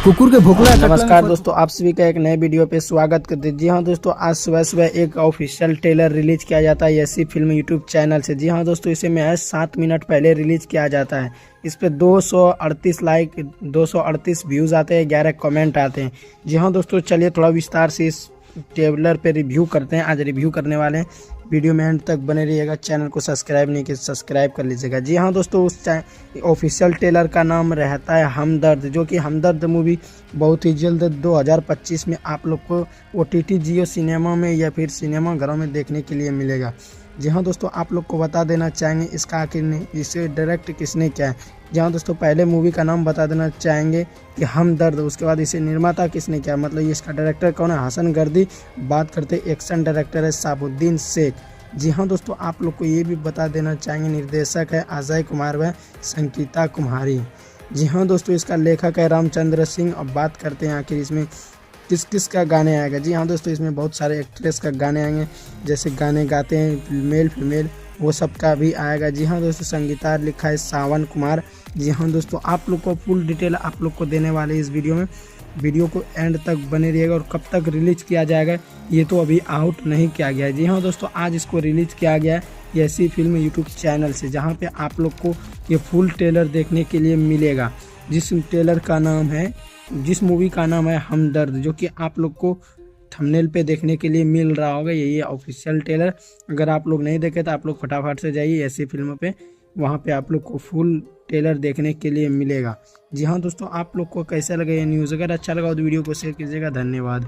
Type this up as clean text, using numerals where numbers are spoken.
कुकुर के भोकला नमस्कार दोस्तों, आप सभी का एक नए वीडियो पे स्वागत करते हैं। जी हाँ दोस्तों, आज सुबह सुबह एक ऑफिशियल ट्रेलर रिलीज किया जाता है ऐसी फिल्म यूट्यूब चैनल से। जी हाँ दोस्तों, इसे महज 7 मिनट पहले रिलीज किया जाता है। इस पे 238 लाइक, 238 व्यूज आते हैं, 11 कमेंट आते हैं। जी हाँ दोस्तों, चलिए थोड़ा विस्तार से इस ट्रेलर पे रिव्यू करते हैं। आज रिव्यू करने वाले हैं, वीडियो में एंड तक बने रहिएगा। चैनल को सब्सक्राइब नहीं किया सब्सक्राइब कर लीजिएगा। जी हाँ दोस्तों, उस ऑफिशियल ट्रेलर का नाम रहता है हमदर्द, जो कि हमदर्द मूवी बहुत ही जल्द 2025 में आप लोग को OTT जियो सिनेमा में या फिर सिनेमा घरों में देखने के लिए मिलेगा। जी हाँ दोस्तों, आप लोग को बता देना चाहेंगे इसका आखिर इसे डायरेक्ट किसने किया है। जी हाँ दोस्तों, पहले मूवी का नाम बता देना चाहेंगे कि हमदर्द, उसके बाद इसे निर्माता किसने किया, मतलब ये इसका डायरेक्टर कौन है, हसन गर्दी। बात करते एक्शन डायरेक्टर है शाहबुद्दीन शेख। जी हाँ दोस्तों, आप लोग को ये भी बता देना चाहेंगे निर्देशक है अजय कुमार व संगीता कुमारी। जी हाँ दोस्तों, इसका लेखक है रामचंद्र सिंह। अब बात करते हैं आखिर इसमें किस किस का गाने आएगा। जी हाँ दोस्तों, इसमें बहुत सारे एक्ट्रेस का गाने आएंगे, जैसे गाने गाते हैं मेल फीमेल, वो सब का भी आएगा। जी हाँ दोस्तों, संगीतकार लिखा है सावन कुमार। जी हाँ दोस्तों, आप लोग को फुल डिटेल आप लोग को देने वाले इस वीडियो में। वीडियो को एंड तक बने रहिएगा। और कब तक रिलीज किया जाएगा ये तो अभी आउट नहीं किया गया है। जी हाँ दोस्तों, आज इसको रिलीज किया गया है ऐसी फिल्म यूट्यूब चैनल से, जहाँ पे आप लोग को ये फुल ट्रेलर देखने के लिए मिलेगा। जिस मूवी का नाम है हमदर्द, जो कि आप लोग को थंबनेल पे देखने के लिए मिल रहा होगा। यही ऑफिशियल ट्रेलर। अगर आप लोग नहीं देखे तो आप लोग फटाफट से जाइए ऐसी फिल्म पे, वहाँ पे आप लोग को फुल ट्रेलर देखने के लिए मिलेगा। जी हाँ दोस्तों, आप लोग को कैसा लगा ये न्यूज़? अगर अच्छा लगा तो वीडियो को शेयर कीजिएगा। धन्यवाद।